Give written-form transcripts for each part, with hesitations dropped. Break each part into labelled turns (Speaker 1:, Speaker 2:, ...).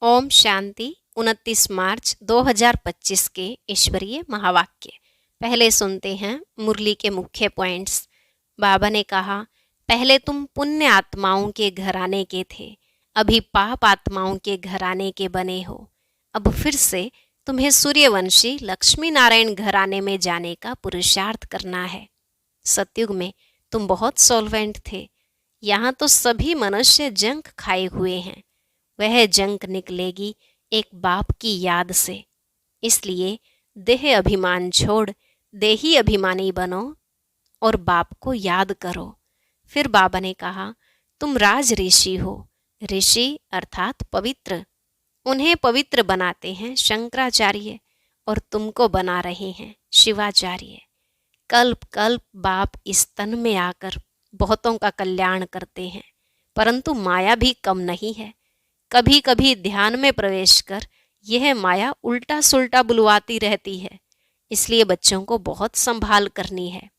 Speaker 1: ओम शांति। 29 मार्च 2025 के ईश्वरीय महावाक्य। पहले सुनते हैं मुरली के मुख्य पॉइंट्स। बाबा ने कहा, पहले तुम पुण्य आत्माओं के घराने के थे, अभी पाप आत्माओं के घराने के बने हो। अब फिर से तुम्हें सूर्यवंशी लक्ष्मी नारायण घराने में जाने का पुरुषार्थ करना है। सतयुग में तुम बहुत सॉल्वेंट थे, यहाँ तो सभी मनुष्य जंक खाए हुए हैं। वह जंक निकलेगी एक बाप की याद से। इसलिए देह अभिमान छोड़ देही अभिमानी बनो और बाप को याद करो। फिर बाबा ने कहा, तुम राज ऋषि हो। ऋषि अर्थात पवित्र। उन्हें पवित्र बनाते हैं शंकराचार्य और तुमको बना रहे हैं शिवाचार्य। कल्प कल्प बाप इस तन में आकर बहुतों का कल्याण करते हैं, परंतु माया भी कम नहीं है। कभी कभी ध्यान में प्रवेश कर यह माया उल्टा सुल्टा बुलवाती रहती है, इसलिए बच्चों को बहुत संभाल करनी है।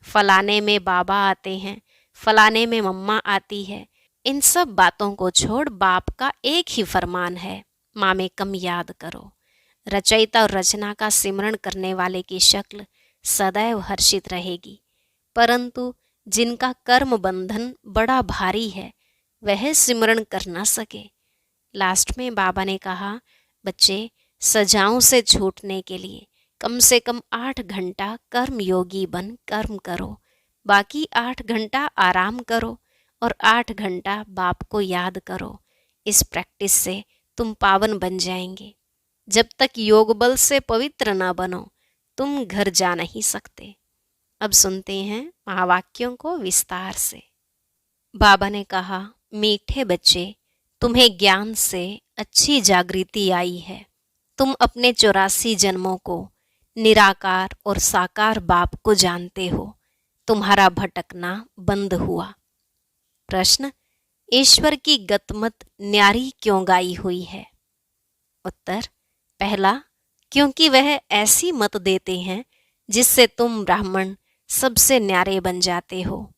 Speaker 1: फलाने में बाबा आते हैं, फलाने में मम्मा आती है, इन सब बातों को छोड़ बाप का एक ही फरमान है, माँ में कम याद करो। रचयिता और रचना का सिमरण करने वाले की शक्ल सदैव हर्षित रहेगी, परंतु जिनका कर्म बंधन बड़ा भारी है वह सिमरण कर न सके। लास्ट में बाबा ने कहा, बच्चे सजाओं से छूटने के लिए कम से कम 8 घंटा कर्म योगी बन कर्म करो, बाकी 8 घंटा आराम करो और 8 घंटा बाप को याद करो। इस प्रैक्टिस से तुम पावन बन जाएंगे। जब तक योग बल से पवित्र न बनो तुम घर जा नहीं सकते। अब सुनते हैं महावाक्यों को विस्तार से। बाबा ने कहा, मीठे बच्चे, तुम्हें ज्ञान से अच्छी जागृति आई है। तुम अपने 84 जन्मों को निराकार और साकार बाप को जानते हो। तुम्हारा भटकना बंद हुआ। प्रश्न, ईश्वर की गतमत न्यारी क्यों गाई हुई है? उत्तर, पहला, क्योंकि वह ऐसी मत देते हैं जिससे तुम ब्राह्मण सबसे न्यारे बन जाते हो,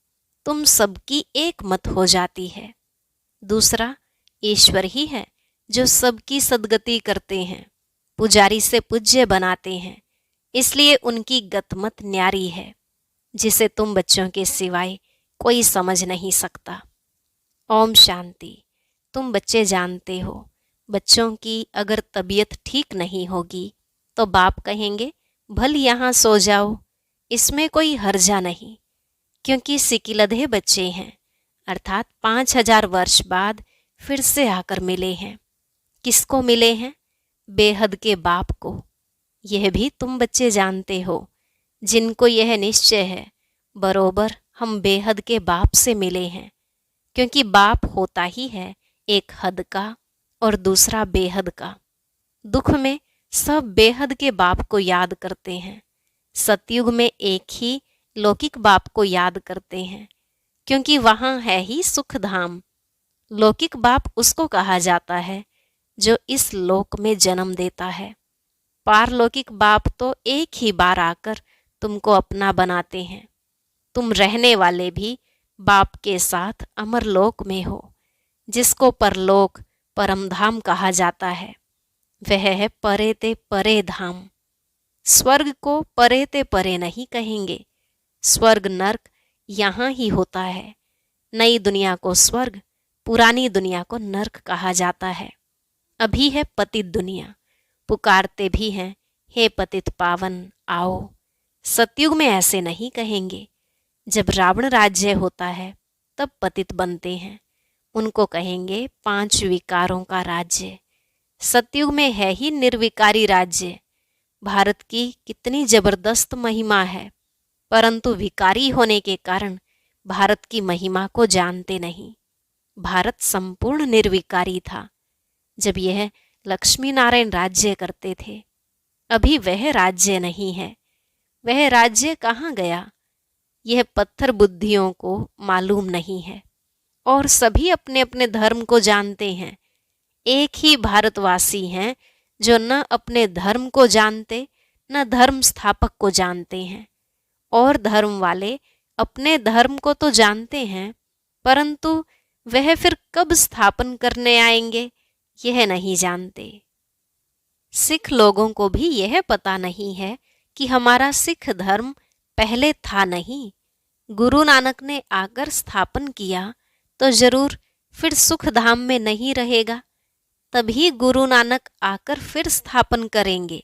Speaker 1: तुम सबकी एक मत हो जाती है। दूसरा, ईश्वर ही है जो सबकी सद्गति करते हैं, पुजारी से पूज्य बनाते हैं, इसलिए उनकी गतमत न्यारी है, जिसे तुम बच्चों के सिवाय कोई समझ नहीं सकता। ओम शांति। तुम बच्चे जानते हो, बच्चों की अगर तबीयत ठीक नहीं होगी तो बाप कहेंगे, भल यहाँ सो जाओ, इसमें कोई हर्जा नहीं, क्योंकि सिकिलधे बच्चे हैं, अर्थात 5000 वर्ष बाद फिर से आकर मिले हैं। किसको मिले हैं? बेहद के बाप को। यह भी तुम बच्चे जानते हो, जिनको यह निश्चय है, बरोबर हम बेहद के बाप से मिले हैं, क्योंकि बाप होता ही है एक हद का और दूसरा बेहद का। दुख में सब बेहद के बाप को याद करते हैं, सतयुग में एक ही लौकिक बाप को याद करते हैं, क्योंकि वहाँ है ही सुख धाम। लौकिक बाप उसको कहा जाता है जो इस लोक में जन्म देता है। पारलौकिक बाप तो एक ही बार आकर तुमको अपना बनाते हैं। तुम रहने वाले भी बाप के साथ अमरलोक में हो, जिसको परलोक परमधाम कहा जाता है। वह है परे ते परे धाम। स्वर्ग को परे ते परे नहीं कहेंगे। स्वर्ग नर्क यहाँ ही होता है। नई दुनिया को स्वर्ग, पुरानी दुनिया को नर्क कहा जाता है। अभी है पतित दुनिया, पुकारते भी हैं, हे पतित पावन आओ। सतयुग में ऐसे नहीं कहेंगे। जब रावण राज्य होता है तब पतित बनते हैं, उनको कहेंगे 5 विकारों का राज्य। सतयुग में है ही निर्विकारी राज्य। भारत की कितनी जबरदस्त महिमा है, परंतु विकारी होने के कारण भारत की महिमा को जानते नहीं। भारत संपूर्ण निर्विकारी था जब यह लक्ष्मी नारायण राज्य करते थे। अभी वह राज्य नहीं है। वह राज्य कहाँ गया, यह पत्थर बुद्धियों को मालूम नहीं है, और सभी अपने अपने धर्म को जानते हैं। एक ही भारतवासी हैं जो न अपने धर्म को जानते न धर्म स्थापक को जानते हैं। और धर्म वाले अपने धर्म को तो जानते हैं, परंतु वह फिर कब स्थापन करने आएंगे यह नहीं जानते। सिख लोगों को भी यह पता नहीं है कि हमारा सिख धर्म पहले था नहीं। गुरु नानक ने आकर स्थापन किया तो जरूर फिर सुख धाम में नहीं रहेगा। तभी गुरु नानक आकर फिर स्थापन करेंगे,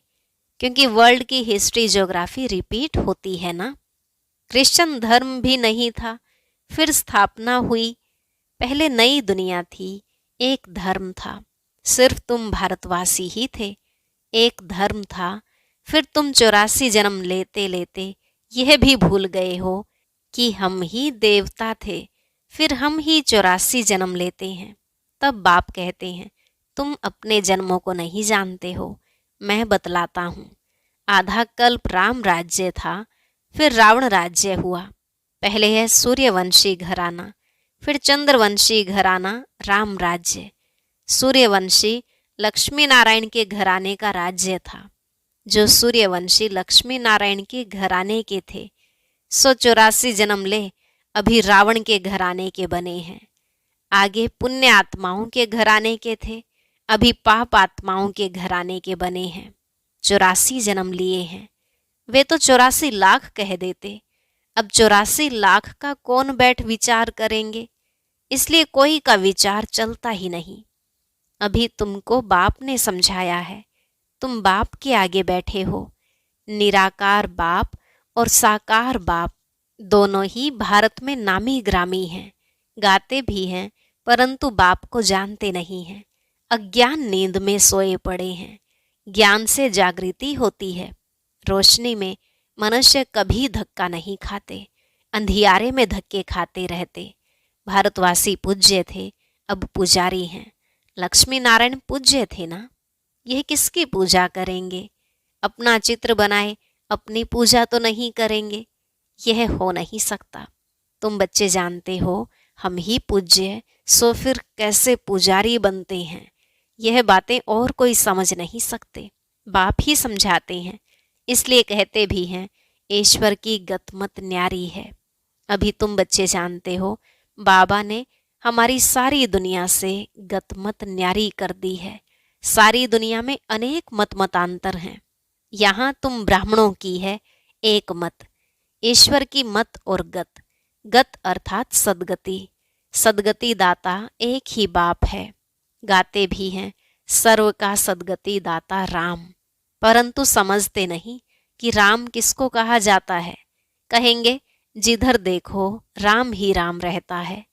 Speaker 1: क्योंकि वर्ल्ड की हिस्ट्री ज्योग्राफी रिपीट होती है ना। क्रिश्चियन धर्म भी नहीं था, फिर स्थापना हुई। पहले नई दुनिया थी, एक धर्म था, सिर्फ तुम भारतवासी ही थे। एक धर्म था, फिर तुम 84 जन्म लेते लेते यह भी भूल गए हो कि हम ही देवता थे, फिर हम ही 84 जन्म लेते हैं। तब बाप कहते हैं, तुम अपने जन्मों को नहीं जानते हो, मैं बतलाता हूँ। आधा कल्प राम राज्य था, फिर रावण राज्य हुआ। पहले है सूर्यवंशी घराना, फिर चंद्रवंशी घराना, राम राज्य। सूर्यवंशी लक्ष्मी नारायण के घराने का राज्य था। जो सूर्यवंशी लक्ष्मी नारायण के घराने के थे, 184 जन्म ले अभी रावण के घराने के बने हैं। आगे पुण्य आत्माओं के घराने के थे, अभी पाप आत्माओं के घराने के बने हैं। 84 जन्म लिए हैं। वे तो 84 लाख कह देते, अब 84 लाख का कौन बैठ विचार करेंगे, इसलिए कोई का विचार चलता ही नहीं। अभी तुमको बाप ने समझाया है, तुम बाप के आगे बैठे हो। निराकार बाप और साकार बाप दोनों ही भारत में नामी ग्रामी हैं, गाते भी हैं, परंतु बाप को जानते नहीं हैं। अज्ञान नींद में सोए पड़े हैं, ज्ञान से जागृति होती है। रोशनी में मनुष्य कभी धक्का नहीं खाते, अंधियारे में धक्के खाते रहते। भारतवासी पूज्य थे, अब पुजारी हैं। लक्ष्मी नारायण पूज्य थे ना, यह किसकी पूजा करेंगे? अपना चित्र बनाए अपनी पूजा तो नहीं करेंगे, यह हो नहीं सकता। तुम बच्चे जानते हो हम ही पूज्य, सो फिर कैसे पुजारी बनते हैं? यह बातें और कोई समझ नहीं सकते, बाप ही समझाते हैं। इसलिए कहते भी हैं ईश्वर की गतमत न्यारी है। अभी तुम बच्चे जानते हो बाबा ने हमारी सारी दुनिया से गतमत न्यारी कर दी है। सारी दुनिया में अनेक मत मतांतर हैं, यहाँ तुम ब्राह्मणों की है एक मत। ईश्वर की मत और गत, गत अर्थात सदगति, सदगति दाता एक ही बाप है। गाते भी हैं सर्व का सदगति दाता राम, परंतु समझते नहीं कि राम किसको कहा जाता है। कहेंगे जिधर देखो राम ही राम रहता है।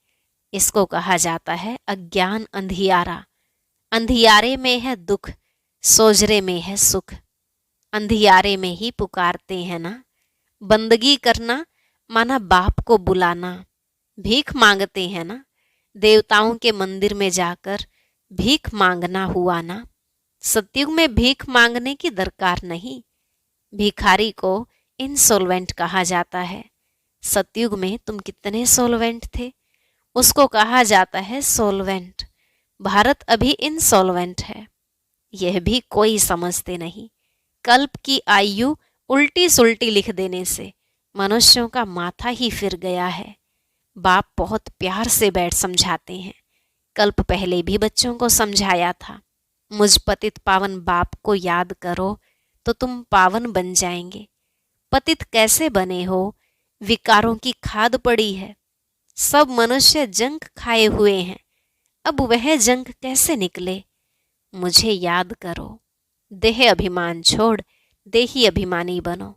Speaker 1: इसको कहा जाता है अज्ञान अंधियारा। अंधियारे में है दुख, सोजरे में है सुख। अंधियारे में ही पुकारते हैं ना। बंदगी करना माना बाप को बुलाना। भीख मांगते हैं ना, देवताओं के मंदिर में जाकर भीख मांगना हुआ ना। सतयुग में भीख मांगने की दरकार नहीं, भिखारी को इनसोल्वेंट कहा जाता है। सतयुग में तुम कितने सोल्वेंट थे, उसको कहा जाता है सोल्वेंट। भारत अभी इनसोल्वेंट है, यह भी कोई समझते नहीं। कल्प की आयु उल्टी सुल्टी लिख देने से मनुष्यों का माथा ही फिर गया है। बाप बहुत प्यार से बैठ समझाते हैं। कल्प पहले भी बच्चों को समझाया था। मुझ पतित पावन बाप को याद करो तो तुम पावन बन जाएंगे। पतित कैसे बने हो? विकारों की खाद पड़ी है, सब मनुष्य जंक खाए हुए हैं। अब वह जंक कैसे निकले? मुझे याद करो। देह अभिमान छोड़ देही अभिमानी बनो।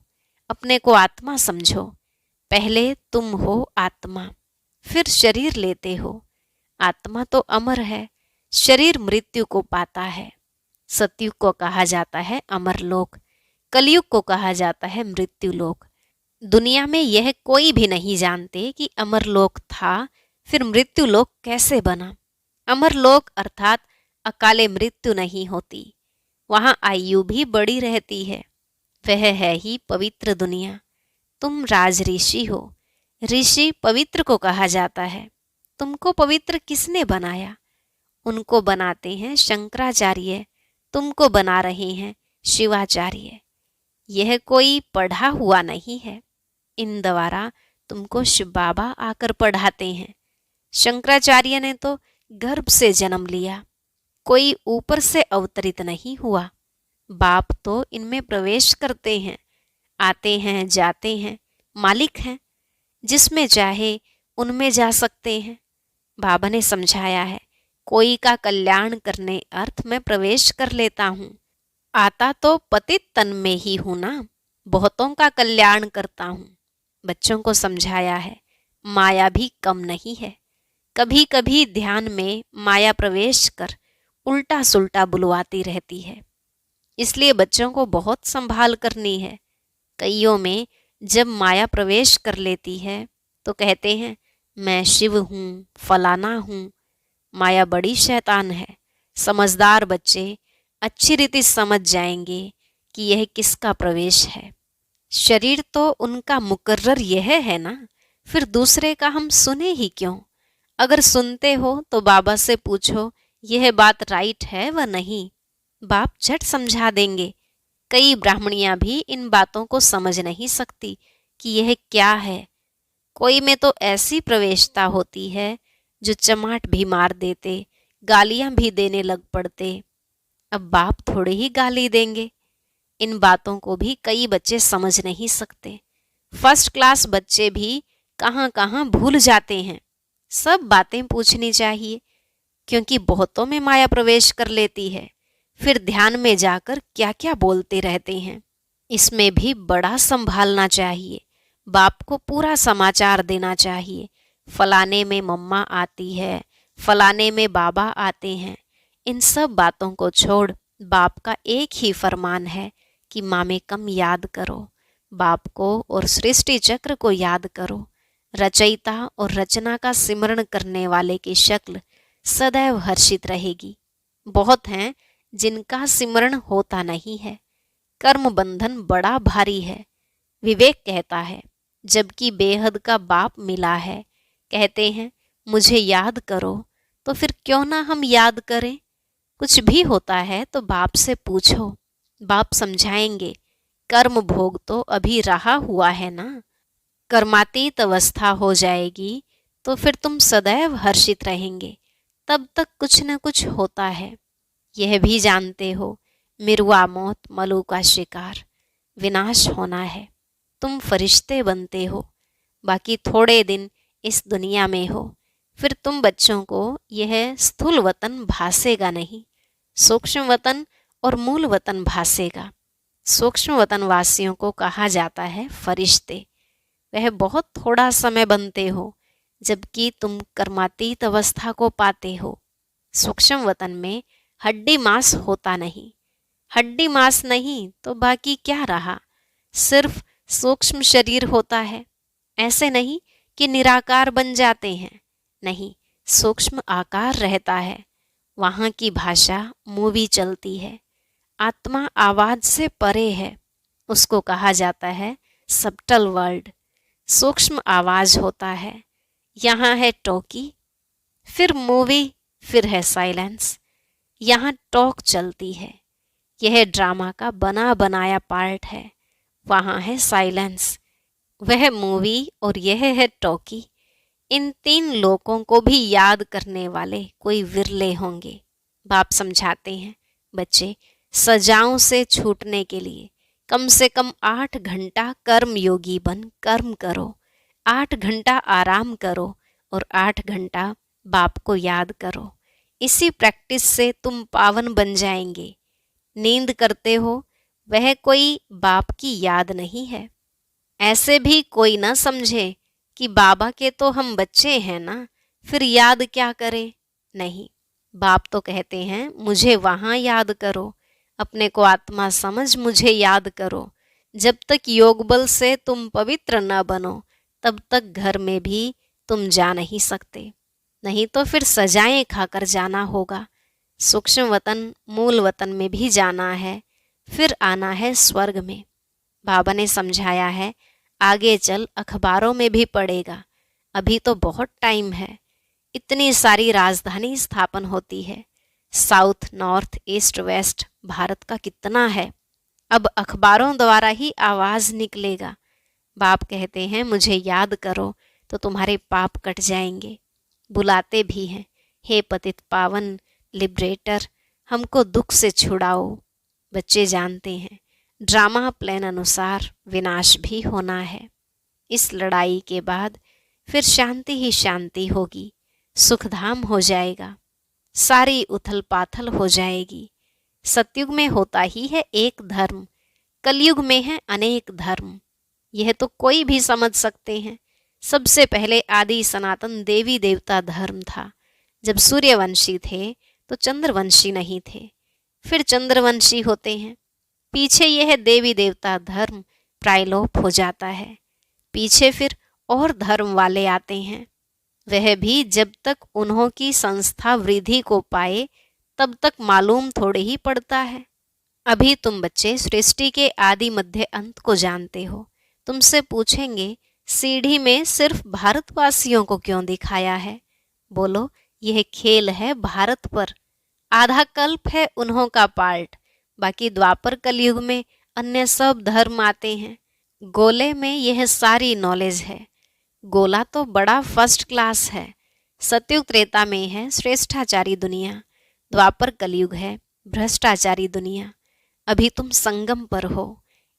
Speaker 1: अपने को आत्मा समझो। पहले तुम हो आत्मा, फिर शरीर लेते हो। आत्मा तो अमर है, शरीर मृत्यु को पाता है। सतयुग को कहा जाता है अमर लोक, कलयुग को कहा जाता है मृत्यु लोक। दुनिया में यह कोई भी नहीं जानते कि अमर लोक था, फिर मृत्यु लोक कैसे बना। अमर लोक अर्थात अकाले मृत्यु नहीं होती, वहां आयु भी बड़ी रहती है। वह है ही पवित्र दुनिया। तुम राज ऋषि हो, ऋषि पवित्र को कहा जाता है। तुमको पवित्र किसने बनाया? उनको बनाते हैं शंकराचार्य, तुमको बना रहे हैं शिवाचार्य। यह कोई पढ़ा हुआ नहीं है, इन द्वारा तुमको शिव बाबा आकर पढ़ाते हैं। शंकराचार्य ने तो गर्भ से जन्म लिया, कोई ऊपर से अवतरित नहीं हुआ। बाप तो इनमें प्रवेश करते हैं, आते हैं, जाते हैं, मालिक हैं, जिसमें चाहे उनमें जा सकते हैं। बाबा ने समझाया है, कोई का कल्याण करने अर्थ में प्रवेश कर लेता हूँ। आता तो पतित तन में ही हूं ना, बहुतों का कल्याण करता हूँ। बच्चों को समझाया है, माया भी कम नहीं है। कभी कभी ध्यान में माया प्रवेश कर उल्टा सुल्टा बुलवाती रहती है, इसलिए बच्चों को बहुत संभाल करनी है। कईयों में जब माया प्रवेश कर लेती है तो कहते हैं, मैं शिव हूँ, फलाना हूँ। माया बड़ी शैतान है। समझदार बच्चे अच्छी रीति समझ जाएंगे कि यह किसका प्रवेश है। शरीर तो उनका मुकर्रर यह है ना, फिर दूसरे का हम सुने ही क्यों? अगर सुनते हो तो बाबा से पूछो, यह बात राइट है व नहीं। बाप झट समझा देंगे। कई ब्राह्मणियां भी इन बातों को समझ नहीं सकती कि यह क्या है। कोई में तो ऐसी प्रवेशता होती है जो चमाट भी मार देते, गालियां भी देने लग पड़ते। अब बाप थोड़े ही गाली देंगे। इन बातों को भी कई बच्चे समझ नहीं सकते। फर्स्ट क्लास बच्चे भी कहाँ कहाँ भूल जाते हैं। सब बातें पूछनी चाहिए, क्योंकि बहुतों में माया प्रवेश कर लेती है। फिर ध्यान में जाकर क्या क्या बोलते रहते हैं। इसमें भी बड़ा संभालना चाहिए। बाप को पूरा समाचार देना चाहिए। फलाने में मम्मा आती है, फलाने में बाबा आते हैं। इन सब बातों को छोड़ बाप का एक ही फरमान है कि माँ में कम याद करो, बाप को और सृष्टि चक्र को याद करो। रचयिता और रचना का सिमरण करने वाले की शक्ल सदैव हर्षित रहेगी। बहुत हैं जिनका सिमरण होता नहीं है। कर्म बंधन बड़ा भारी है। विवेक कहता है, जबकि बेहद का बाप मिला है, कहते हैं मुझे याद करो, तो फिर क्यों ना हम याद करें। कुछ भी होता है तो बाप से पूछो, बाप समझाएंगे। कर्म भोग तो अभी रहा हुआ है ना। कर्मातीत अवस्था हो जाएगी तो फिर तुम सदैव हर्षित रहेंगे। तब तक कुछ न कुछ होता है। यह भी जानते हो, मिर्वा मौत मलू का शिकार, विनाश होना है। तुम फरिश्ते बनते हो, बाकी थोड़े दिन इस दुनिया में हो। फिर तुम बच्चों को यह स्थूल वतन भासेगा नहीं, सूक्ष्म वतन और मूल वतन भासेगा। सूक्ष्म वतन वासियों को कहा जाता है फरिश्ते। वह बहुत थोड़ा समय बनते हो, जबकि तुम कर्मातीत अवस्था को पाते हो। सूक्ष्म वतन में हड्डी मांस होता नहीं। हड्डी मांस नहीं तो बाकी क्या रहा, सिर्फ सूक्ष्म शरीर होता है। ऐसे नहीं कि निराकार बन जाते हैं, नहीं, सूक्ष्म आकार रहता है। वहाँ की भाषा मूवी चलती है। आत्मा आवाज से परे है, उसको कहा जाता है सबटल वर्ल्ड। सूक्ष्म आवाज होता है। यहाँ है टॉकी, फिर मूवी, फिर है साइलेंस। यहाँ टॉक चलती है, यह ड्रामा का बना बनाया पार्ट है। वहाँ है साइलेंस, वह मूवी और यह है टॉकी। इन तीन लोकों को भी याद करने वाले कोई विरले होंगे। बाप समझाते हैं, बच्चे सजाओं से छूटने के लिए कम से कम 8 घंटा कर्म योगी बन कर्म करो, 8 घंटा आराम करो और 8 घंटा बाप को याद करो। इसी प्रैक्टिस से तुम पावन बन जाएंगे। नींद करते हो, वह कोई बाप की याद नहीं है। ऐसे भी कोई ना समझे कि बाबा के तो हम बच्चे हैं ना, फिर याद क्या करें। नहीं, बाप तो कहते हैं मुझे वहाँ याद करो, अपने को आत्मा समझ मुझे याद करो। जब तक योग बल से तुम पवित्र न बनो, तब तक घर में भी तुम जा नहीं सकते। नहीं तो फिर सजाएं खाकर जाना होगा। सूक्ष्म वतन मूल वतन में भी जाना है, फिर आना है स्वर्ग में। बाबा ने समझाया है, आगे चल अखबारों में भी पड़ेगा। अभी तो बहुत टाइम है। इतनी सारी राजधानी स्थापन होती है। South, north, east, west Bharat का कितना है। अब अखबारों द्वारा ही आवाज निकलेगा। बाप कहते हैं मुझे याद करो तो तुम्हारे पाप कट जाएंगे। बुलाते भी हैं, हे पतित पावन, लिबरेटर, हमको दुख से छुड़ाओ। बच्चे जानते हैं ड्रामा प्लान अनुसार विनाश भी होना है। इस लड़ाई के बाद फिर शांति ही शांति होगी, सुखधाम हो जाएगा, सारी उथल पाथल हो जाएगी। सतयुग में होता ही है एक धर्म, कलयुग में है अनेक धर्म। यह तो कोई भी समझ सकते हैं। सबसे पहले आदि सनातन देवी देवता धर्म था। जब सूर्यवंशी थे तो चंद्रवंशी नहीं थे, फिर चंद्रवंशी होते हैं। पीछे यह देवी देवता धर्म प्रायलोप हो जाता है। पीछे फिर और धर्म वाले आते हैं, वह भी जब तक उन्हों की संस्था वृद्धि को पाए तब तक मालूम थोड़े ही पड़ता है। अभी तुम बच्चे सृष्टि के आदि मध्य अंत को जानते हो। तुमसे पूछेंगे सीढ़ी में सिर्फ भारतवासियों को क्यों दिखाया है? बोलो, यह खेल है भारत पर। आधा कल्प है उन्हों का पार्ट, बाकी द्वापर कलयुग में अन्य सब धर्म आते हैं। गोले में यह सारी नॉलेज है। गोला तो बड़ा फर्स्ट क्लास है। सतयुग त्रेता में है श्रेष्ठाचारी दुनिया, द्वापर कलयुग है भ्रष्टाचारी दुनिया। अभी तुम संगम पर हो।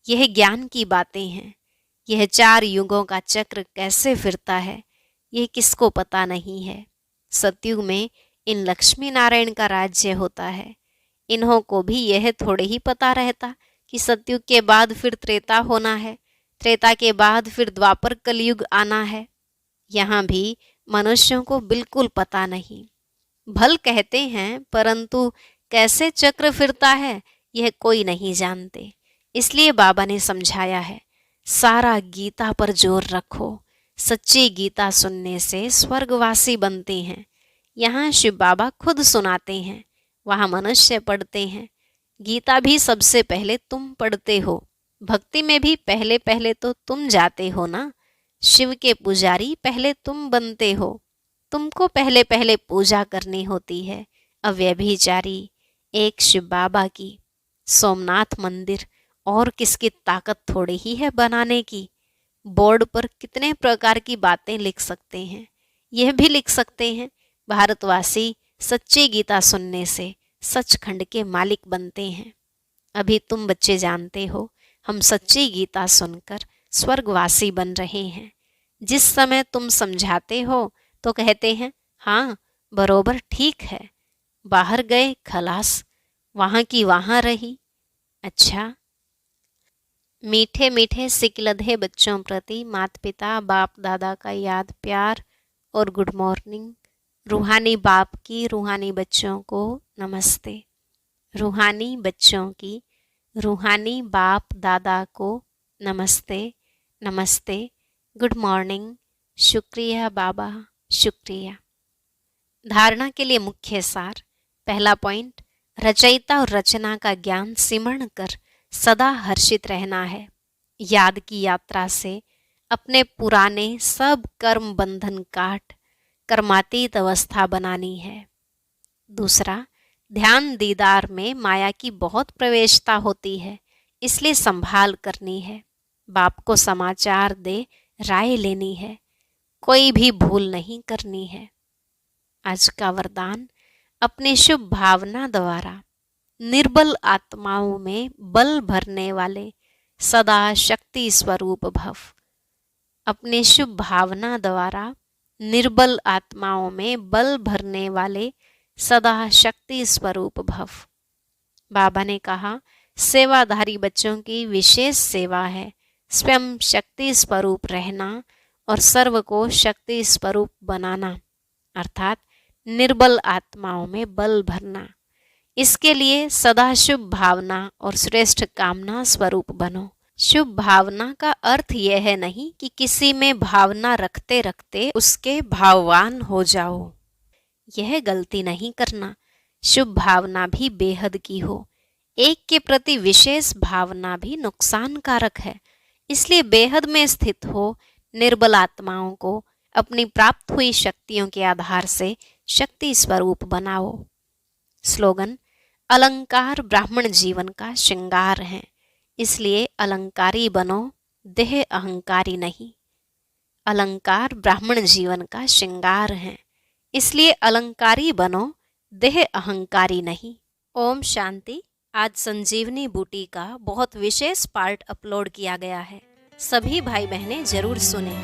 Speaker 1: यह ज्ञान की बातें हैं। यह 4 युगों का चक्र कैसे फिरता है यह किसको पता नहीं है। सतयुग में इन लक्ष्मी नारायण का राज्य होता है। इन्हों को भी यह थोड़े ही पता रहता कि सतयुग के बाद फिर त्रेता होना है, त्रेता के बाद फिर द्वापर कलयुग आना है। यहाँ भी मनुष्यों को बिल्कुल पता नहीं। भल कहते हैं परंतु कैसे चक्र फिरता है यह कोई नहीं जानते। इसलिए बाबा ने समझाया है, सारा गीता पर जोर रखो। सच्ची गीता सुनने से स्वर्गवासी बनते हैं। यहाँ शिव बाबा खुद सुनाते हैं, वहाँ मनुष्य पढ़ते हैं। गीता भी सबसे पहले तुम पढ़ते हो। भक्ति में भी पहले पहले तो तुम जाते हो ना। शिव के पुजारी पहले तुम बनते हो। तुमको पहले पहले पूजा करनी होती है। अव्यभिचारी एक शिव बाबा की। सोमनाथ मंदिर और किसकी ताकत थोड़ी ही है बनाने की। बोर्ड पर कितने प्रकार की बातें लिख सकते हैं। यह भी लिख सकते हैं भारतवासी सच्ची गीता सुनने से सचखंड के मालिक बनते हैं। अभी तुम बच्चे जानते हो हम सच्ची गीता सुनकर स्वर्गवासी बन रहे हैं। जिस समय तुम समझाते हो तो कहते हैं हाँ बरोबर ठीक है। बाहर गए खलास, वहाँ की वहाँ रही। अच्छा, मीठे मीठे सिकलधे बच्चों प्रति माता पिता बाप दादा का याद प्यार और गुड मॉर्निंग। रूहानी बाप की रूहानी बच्चों को नमस्ते। रूहानी बच्चों की रूहानी बाप दादा को नमस्ते नमस्ते, गुड मॉर्निंग, शुक्रिया बाबा, शुक्रिया। धारणा के लिए मुख्य सार। पहला पॉइंट, रचयिता और रचना का ज्ञान सिमरण कर सदा हर्षित रहना है। याद की यात्रा से अपने पुराने सब कर्म बंधन काट कर्मातीत अवस्था बनानी है। दूसरा, ध्यान दीदार में माया की बहुत प्रवेशता होती है, इसलिए संभाल करनी है। बाप को समाचार दे राय लेनी है, कोई भी भूल नहीं करनी है। आज का वरदान, अपनी शुभ भावना द्वारा निर्बल आत्माओं में बल भरने वाले सदा शक्ति स्वरूप भव। अपने शुभ भावना द्वारा निर्बल आत्माओं में बल भरने वाले सदा शक्ति स्वरूप भव। बाबा ने कहा, सेवाधारी बच्चों की विशेष सेवा है स्वयं शक्ति स्वरूप रहना और सर्व को शक्ति स्वरूप बनाना, अर्थात निर्बल आत्माओं में बल भरना। इसके लिए सदा शुभ भावना और श्रेष्ठ कामना स्वरूप बनो। शुभ भावना का अर्थ यह है नहीं कि किसी में भावना रखते रखते उसके भाववान हो जाओ, यह गलती नहीं करना। शुभ भावना भी बेहद की हो। एक के प्रति विशेष भावना भी नुकसानकारक है, इसलिए बेहद में स्थित हो निर्बल आत्माओं को अपनी प्राप्त हुई शक्तियों के आधार से शक्ति स्वरूप बनाओ। स्लोगन, अलंकार ब्राह्मण जीवन का श्रृंगार है, इसलिए अलंकारी बनो, देह अहंकारी नहीं। अलंकार ब्राह्मण जीवन का श्रृंगार है, इसलिए अलंकारी बनो, देह अहंकारी नहीं। ओम शांति। आज संजीवनी बूटी का बहुत विशेष पार्ट अपलोड किया गया है, सभी भाई बहनें जरूर सुने।